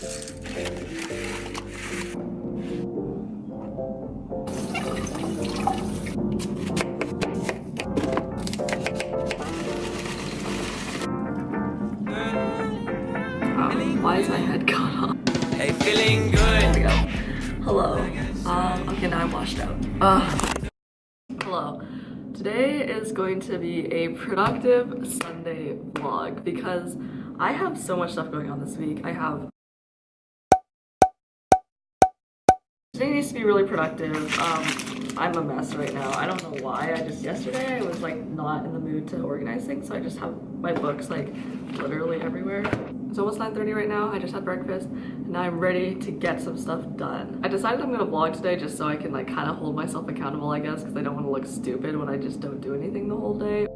Why is my head cut off? Hey, feeling good. There we go. Hello. Okay, now I'm washed out. Hello. Today is going to be a productive Sunday vlog because I have so much stuff going on this week. Today needs to be really productive. I'm a mess right now. I don't know why. Yesterday I was like not in the mood to organize things, so I just have my books like literally everywhere. It's almost 9:30 right now. I just had breakfast and now I'm ready to get some stuff done. I decided I'm gonna vlog today just so I can like kind of hold myself accountable, I guess, because I don't want to look stupid when I just don't do anything the whole day.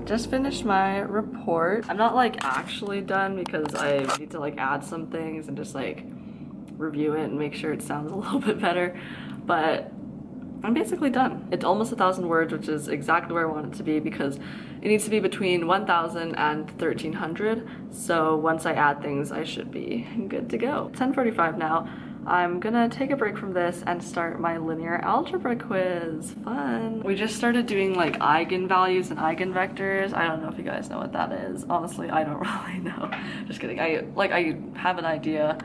Just finished my report. I'm not like actually done because I need to like add some things and just like review it and make sure it sounds a little bit better, but I'm basically done. It's almost 1,000 words, which is exactly where I want it to be because it needs to be between 1,000 and 1,300. So once I add things, I should be good to go. 10:45 now. I'm gonna take a break from this and start my linear algebra quiz. Fun. We just started doing like eigenvalues and eigenvectors. I don't know if you guys know what that is. Honestly, I don't really know. Just kidding. I have an idea,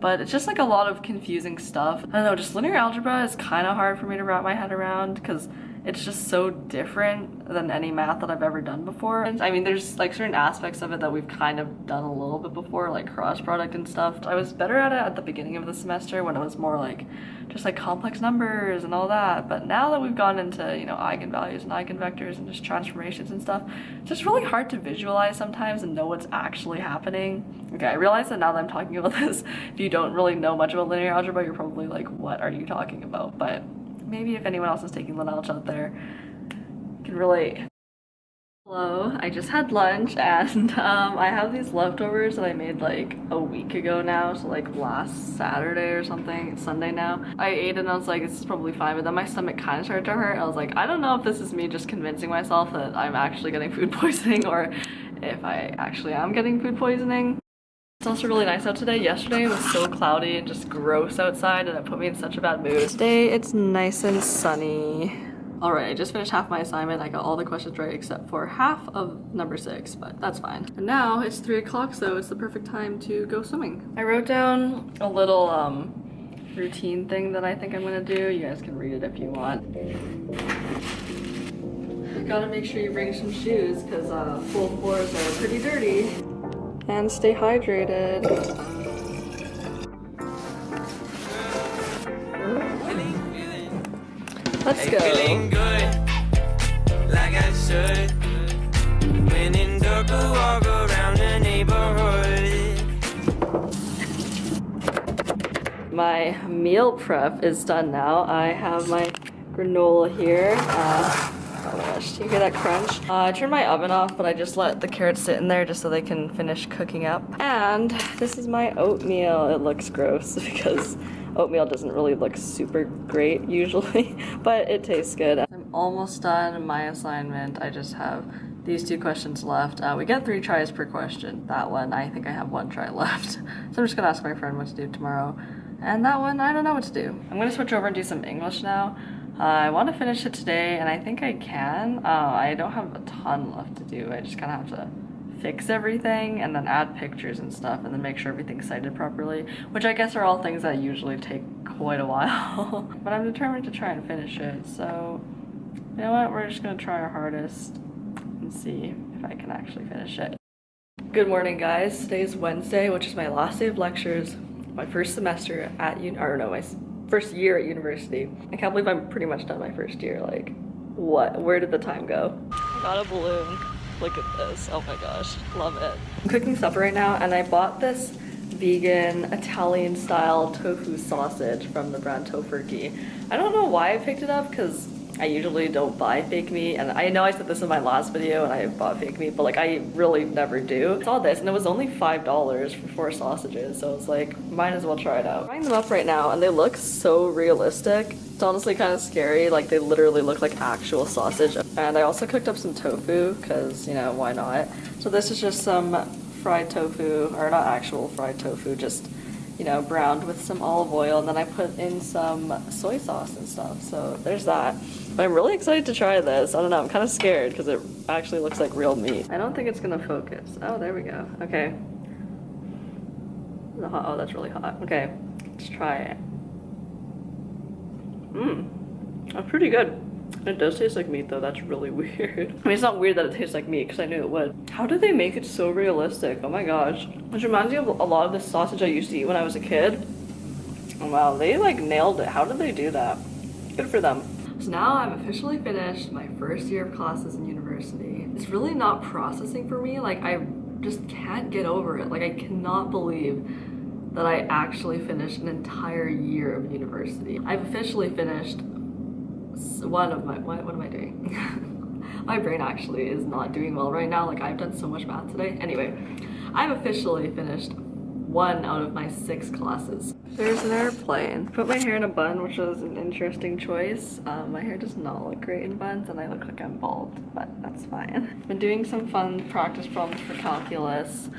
but it's just like a lot of confusing stuff. I don't know, just linear algebra is kind of hard for me to wrap my head around because it's just so different than any math that I've ever done before. I mean, there's like certain aspects of it that we've kind of done a little bit before, like cross product and stuff. I was better at it at the beginning of the semester when it was more like just like complex numbers and all that. But now that we've gone into, you know, eigenvalues and eigenvectors and just transformations and stuff, it's just really hard to visualize sometimes and know what's actually happening. Okay, I realize that now that I'm talking about this, if you don't really know much about linear algebra, you're probably like, what are you talking about? But maybe if anyone else is taking Lin Algebra out there can relate. Hello, I just had lunch and I have these leftovers that I made like a week ago now, so like last Saturday or something. It's Sunday now. I ate it and I was like, this is probably fine, but then my stomach kind of started to hurt. I was like, I don't know if this is me just convincing myself that I'm actually getting food poisoning or if I actually am getting food poisoning. It's also really nice out today. Yesterday it was so cloudy and just gross outside and it put me in such a bad mood. Today it's nice and sunny. Alright, I just finished half my assignment. I got all the questions right except for half of number 6, but that's fine. And now it's 3 o'clock, so it's the perfect time to go swimming. I wrote down a little routine thing that I think I'm gonna do. You guys can read it if you want. You gotta make sure you bring some shoes because pool floors are pretty dirty. And stay hydrated. Let's go. Feeling good, like I should. When in dark, I walk around the neighborhood. My meal prep is done now. I have my granola here. Oh my gosh, do you hear that crunch? I turned my oven off, but I just let the carrots sit in there just so they can finish cooking up. And this is my oatmeal. It looks gross because oatmeal doesn't really look super great usually, but it tastes good. I'm almost done my assignment. I just have these 2 questions left. We get 3 tries per question. That one, I think I have 1 try left. So I'm just gonna ask my friend what to do tomorrow. And that one, I don't know what to do. I'm gonna switch over and do some English now. I want to finish it today, and I think I can. I don't have a ton left to do. I just kind of have to fix everything and then add pictures and stuff and then make sure everything's cited properly, which I guess are all things that usually take quite a while. But I'm determined to try and finish it, so you know what? We're just going to try our hardest and see if I can actually finish it. Good morning, guys. Today is Wednesday, which is my last day of lectures, my first semester at my first year at university. I can't believe I'm pretty much done my first year. Like, what? Where did the time go? I got a balloon. Look at this. Oh my gosh. Love it. I'm cooking supper right now, and I bought this vegan Italian style tofu sausage from the brand Tofurky. I don't know why I picked it up because I usually don't buy fake meat, and I know I said this in my last video and I bought fake meat, but like I really never do. I saw this and it was only $5 for 4 sausages, so it's like might as well try it out. I'm trying them up right now and they look so realistic. It's honestly kind of scary, like they literally look like actual sausage. And I also cooked up some tofu because, you know, why not? So this is just some fried tofu, or not actual fried tofu, just, you know, browned with some olive oil, and then I put in some soy sauce and stuff. So there's that. But I'm really excited to try this. I don't know, I'm kind of scared because it actually looks like real meat. I don't think it's gonna focus. Oh, there we go. Okay. Oh, that's really hot. Okay, let's try it. That's pretty good. It does taste like meat though, that's really weird. I mean, it's not weird that it tastes like meat because I knew it would. How did they make it so realistic? Oh my gosh. Which reminds me of a lot of the sausage I used to eat when I was a kid. Oh, wow, they like nailed it. How did they do that? Good for them. So now I'm officially finished my first year of classes in university. It's really not processing for me. Like I just can't get over it. Like I cannot believe that I actually finished an entire year of university. I've officially finished one of my, what am I doing? My brain actually is not doing well right now. Like I've done so much math today. Anyway, I've officially finished 1 out of my 6 classes. There's an airplane. Put my hair in a bun, which was an interesting choice. My hair does not look great in buns and I look like I'm bald, but that's fine. Been doing some fun practice problems for calculus.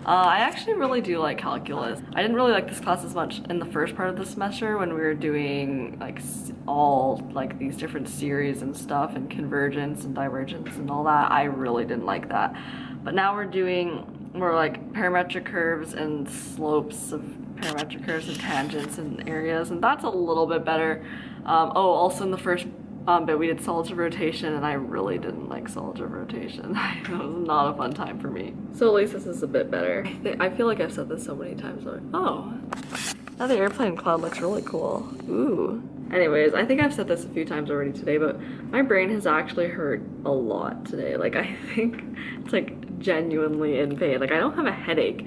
I actually really do like calculus. I didn't really like this class as much in the first part of the semester when we were doing like all like these different series and stuff and convergence and divergence and all that. I really didn't like that. But now we're doing more like parametric curves and slopes of parametric curves and tangents and areas, and that's a little bit better. Oh, also in the first but we did solids of rotation and I really didn't like solids of rotation. It was not a fun time for me. So at least this is a bit better. I feel like I've said this so many times. Oh, now the airplane cloud looks really cool. Ooh. Anyways, I think I've said this a few times already today, but my brain has actually hurt a lot today. Like I think it's like genuinely in pain. Like I don't have a headache.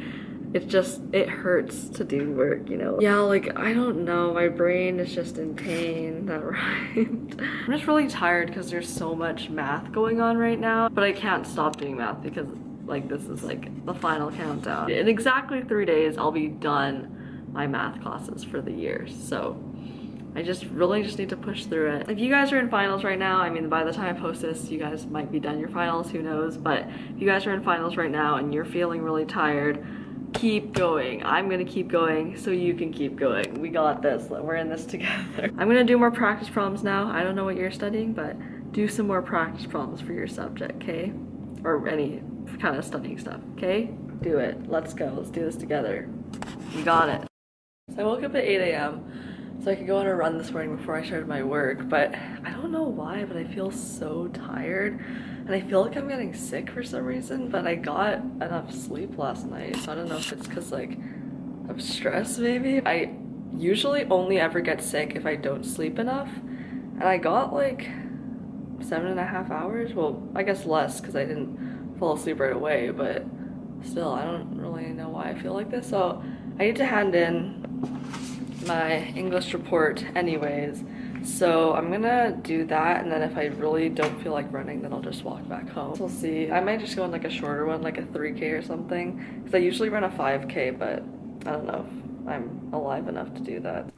It's just, it hurts to do work, you know? Yeah, like, I don't know, my brain is just in pain, that rhymed. I'm just really tired because there's so much math going on right now, but I can't stop doing math because, like, this is, like, the final countdown. In exactly 3 days, I'll be done my math classes for the year, so I just really just need to push through it. If you guys are in finals right now, I mean, by the time I post this, you guys might be done your finals, who knows, but if you guys are in finals right now and you're feeling really tired, keep going. I'm gonna keep going so you can keep going. We got this. We're in this together. I'm gonna do more practice problems now. I don't know what you're studying, but do some more practice problems for your subject, okay? Or any kind of studying stuff, okay? Do it. Let's go. Let's do this together. We got it. So I woke up at 8 a.m. so I could go on a run this morning before I started my work, but I don't know why, but I feel so tired. And I feel like I'm getting sick for some reason, but I got enough sleep last night, so I don't know if it's because like of stress maybe. I usually only ever get sick if I don't sleep enough, and I got like 7.5 hours. Well, I guess less because I didn't fall asleep right away, but still, I don't really know why I feel like this. So I need to hand in my English report anyways. So I'm gonna do that, and then if I really don't feel like running, then I'll just walk back home. We'll see. I might just go on like a shorter one, like a 3K or something, because I usually run a 5K, but I don't know if I'm alive enough to do that.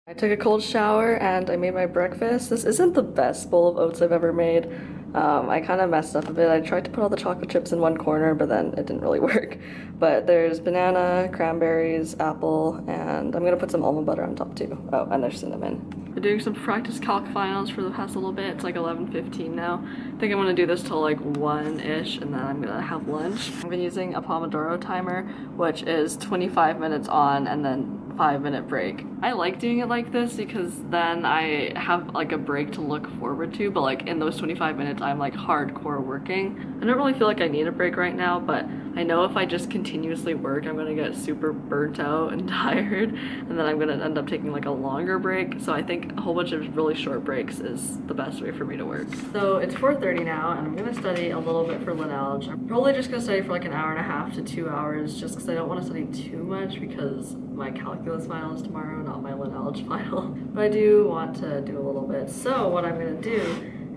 I took a cold shower and I made my breakfast. This isn't the best bowl of oats I've ever made. I kind of messed up a bit. I tried to put all the chocolate chips in one corner, but then it didn't really work. But there's banana, cranberries, apple, and I'm gonna put some almond butter on top too. Oh, and there's cinnamon. We're doing some practice calc finals for the past little bit. It's like 11:15 now. I think I'm gonna do this till like 1-ish, and then I'm gonna have lunch. I've been using a Pomodoro timer, which is 25 minutes on and then 5-minute break. I like doing it like this because then I have like a break to look forward to, but like in those 25 minutes I'm like hardcore working. I don't really feel like I need a break right now, but I know if I just continuously work, I'm gonna get super burnt out and tired, and then I'm gonna end up taking like a longer break. So I think a whole bunch of really short breaks is the best way for me to work. So it's 4:30 now, and I'm gonna study a little bit for Lit Alg. I'm probably just gonna study for like an hour and a half to 2 hours, just because I don't want to study too much because my calculus final is tomorrow, not my Lit Alg final. But I do want to do a little bit. So what I'm gonna do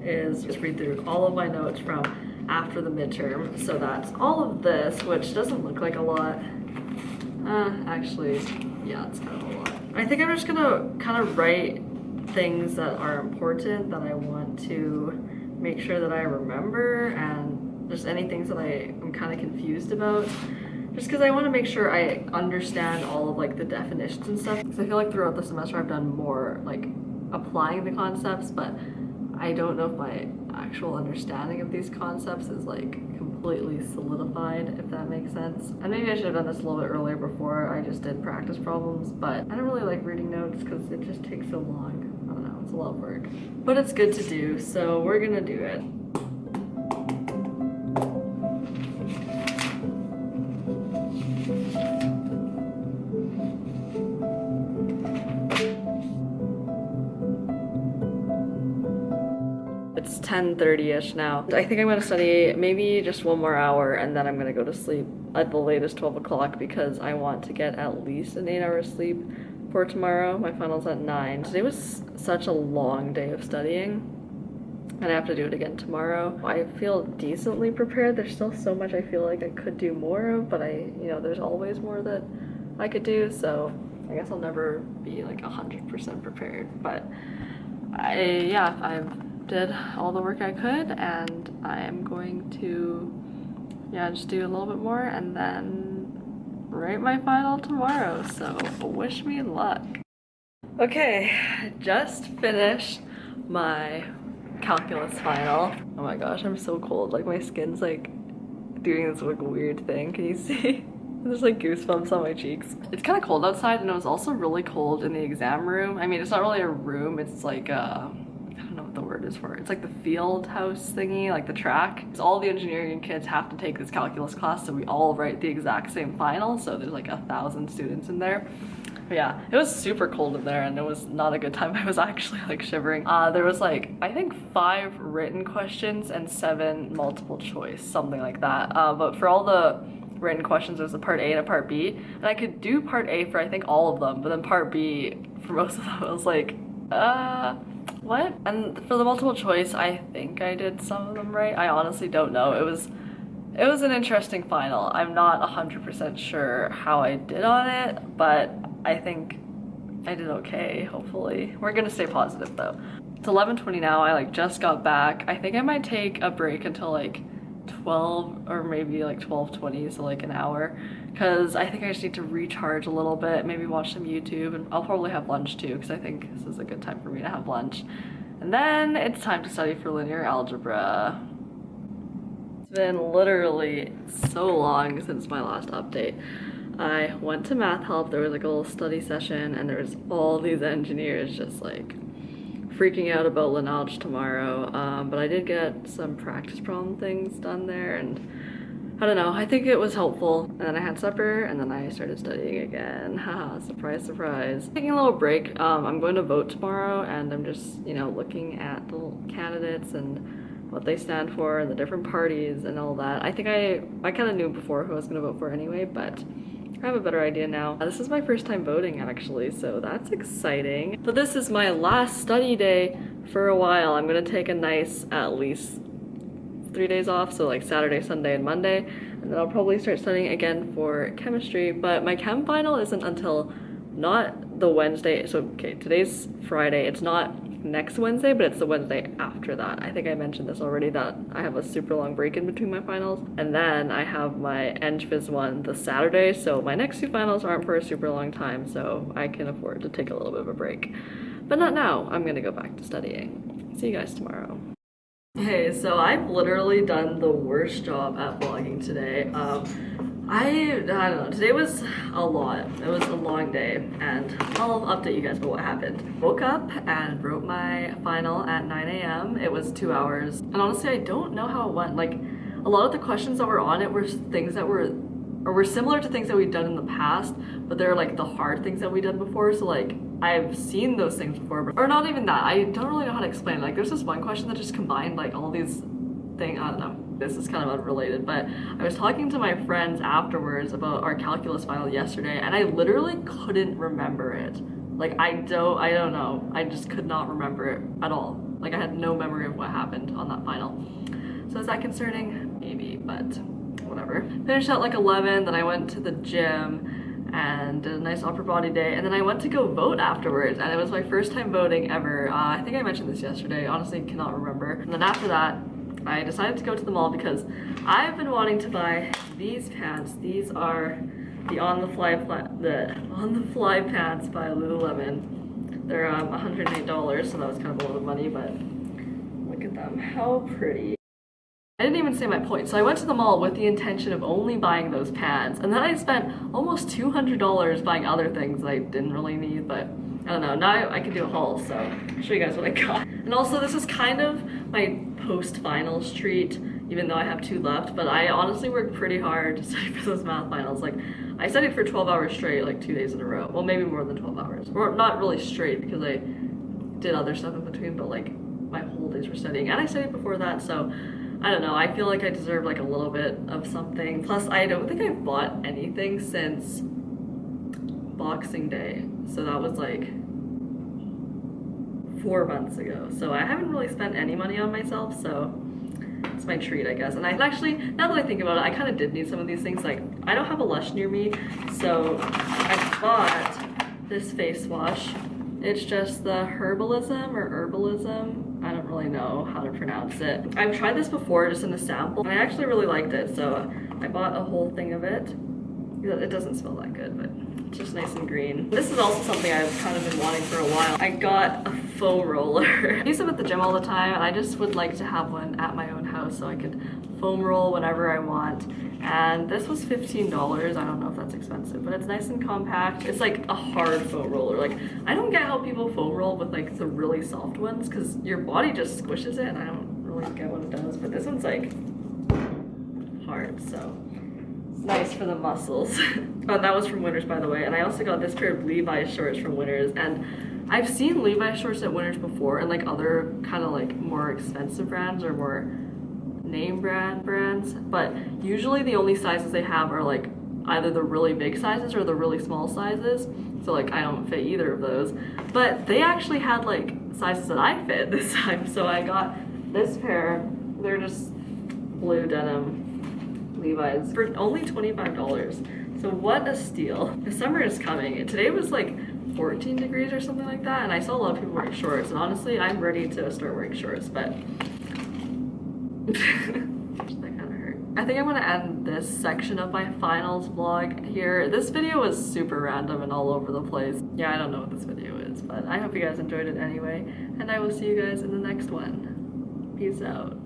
is just read through all of my notes from after the midterm. So that's all of this, which doesn't look like a lot. Actually, yeah, it's kind of a lot. I think I'm just gonna kind of write things that are important that I want to make sure that I remember, and just any things that I'm kind of confused about. Just because I want to make sure I understand all of like the definitions and stuff. Because I feel like throughout the semester I've done more like applying the concepts, but I don't know if my actual understanding of these concepts is like completely solidified, if that makes sense. And maybe I should have done this a little bit earlier before I just did practice problems, but I don't really like reading notes because it just takes so long. I don't know, it's a lot of work. But it's good to do, so we're gonna do it. It's 10:30ish now. I think I'm gonna study maybe just one more hour, and then I'm gonna go to sleep at the latest 12 o'clock because I want to get at least an 8-hour sleep for tomorrow. My final's at 9. Today was such a long day of studying, and I have to do it again tomorrow. I feel decently prepared. There's still so much I feel like I could do more of, but there's always more that I could do, so I guess I'll never be like 100% prepared. But I've did all the work I could, and I am going to just do a little bit more and then write my final tomorrow, so wish me luck. Okay, I just finished my calculus final. Oh my gosh, I'm so cold. Like my skin's like doing this like weird thing. Can you see? There's like goosebumps on my cheeks. It's kind of cold outside, and it was also really cold in the exam room. I mean, it's not really a room, it's like I don't know what the word is for it. It's like the field house thingy, like the track. So all the engineering kids have to take this calculus class, so we all write the exact same final. So there's like 1,000 students in there. But yeah, it was super cold in there, and it was not a good time. I was actually like shivering. There was like, I think 5 written questions and 7 multiple choice, something like that. But for all the written questions, there's a part A and a part B, and I could do part A for I think all of them, but then part B for most of them I was like, what? And for the multiple choice, I think I did some of them right. I honestly don't know. It was an interesting final. I'm not 100% sure how I did on it, but I think I did okay, hopefully. We're gonna stay positive though. It's 11:20 now. I like just got back. I think I might take a break until like 12 or maybe like 12:20, so like an hour, because I think I just need to recharge a little bit, maybe watch some YouTube, and I'll probably have lunch too because I think this is a good time for me to have lunch. And then it's time to study for linear algebra. It's been literally so long since my last update. I went to Math Help, there was like a little study session, and there was all these engineers just like freaking out about Lit Alg tomorrow, but I did get some practice problem things done there, and I don't know, I think it was helpful. And then I had supper, and then I started studying again. Haha, surprise, surprise. Taking a little break. I'm going to vote tomorrow, and I'm just, looking at the candidates and what they stand for and the different parties and all that. I think I kind of knew before who I was going to vote for anyway, but I have a better idea now. This is my first time voting actually, so that's exciting. But this is my last study day for a while. I'm gonna take a nice, at least 3 days off, so like Saturday, Sunday, and Monday, and then I'll probably start studying again for chemistry. But my chem final isn't until not the Wednesday, so okay, today's Friday. It's not next Wednesday, but it's the Wednesday after that. I think I mentioned this already, that I have a super long break in between my finals, and then I have my EngPhys one the Saturday, so my next 2 finals aren't for a super long time, so I can afford to take a little bit of a break. But not now. I'm gonna go back to studying. See you guys tomorrow. Hey, so I've literally done the worst job at vlogging today. I don't know, today was a lot. It was a long day, and I'll update you guys about what happened. Woke up and wrote my final at 9 a.m. It was 2 hours, and honestly I don't know how it went. Like, a lot of the questions that were on it were things that were similar to things that we'd done in the past, but they're like the hard things that we'd done before. So like I've seen those things before, but, or not even that. I don't really know how to explain. Like there's this one question that just combined like all these things. I don't know. This is kind of unrelated, but I was talking to my friends afterwards about our calculus final yesterday, and I literally couldn't remember it. Like I don't know. I just could not remember it at all. Like I had no memory of what happened on that final. So is that concerning? Maybe, but whatever. Finished at like 11, then I went to the gym and did a nice upper body day, and then I went to go vote afterwards, and it was my first time voting ever. I think I mentioned this yesterday, honestly cannot remember. And then after that, I decided to go to the mall because I've been wanting to buy these pants. These are the On the Fly pants by Lululemon. They're $108, so that was kind of a lot of money, but look at them, how pretty. I didn't even say my point. So I went to the mall with the intention of only buying those pants, and then I spent almost $200 buying other things that I didn't really need, but I don't know, now I can do a haul, so I'll show you guys what I got. And also this is kind of my post-finals treat, even though I have 2 left, but I honestly worked pretty hard to study for those math finals. Like I studied for 12 hours straight, like 2 days in a row. Well, maybe more than 12 hours. Or not really straight because I did other stuff in between, but like my whole days were studying, and I studied before that, so I don't know, I feel like I deserve like a little bit of something. Plus, I don't think I've bought anything since Boxing Day. So that was like 4 months ago. So I haven't really spent any money on myself, so it's my treat, I guess. And I actually, now that I think about it, I kind of did need some of these things. Like, I don't have a Lush near me, so I bought this face wash. It's just the Herbalism or Herbalism. I don't really know how to pronounce it. I've tried this before just in a sample, and I actually really liked it, so I bought a whole thing of it. It doesn't smell that good, but it's just nice and green. This is also something I've kind of been wanting for a while. I got a foam roller. I use them at the gym all the time, and I just would like to have one at my own house so I could foam roll whenever I want. And this was $15. I don't know if that's expensive, but it's nice and compact. It's like a hard foam roller. Like, I don't get how people foam roll with like the really soft ones, because your body just squishes it, and I don't really get what it does. But this one's like hard, so it's nice for the muscles. Oh, that was from Winners, by the way. And I also got this pair of Levi's shorts from Winners, and I've seen Levi's shorts at Winners before, and like other kind of like more expensive brands or more name brands, but usually the only sizes they have are like either the really big sizes or the really small sizes, so like I don't fit either of those. But they actually had like sizes that I fit this time, so I got this pair. They're just blue denim Levi's for only $25. So what a steal. The summer is coming. That was like 14 degrees or something like that, and I saw a lot of people wearing shorts, and honestly I'm ready to start wearing shorts, but that kind of hurt. I think I'm gonna end this section of my finals vlog here. This video was super random and all over the place. Yeah, I don't know what this video is, but I hope you guys enjoyed it anyway, and I will see you guys in the next one. Peace out.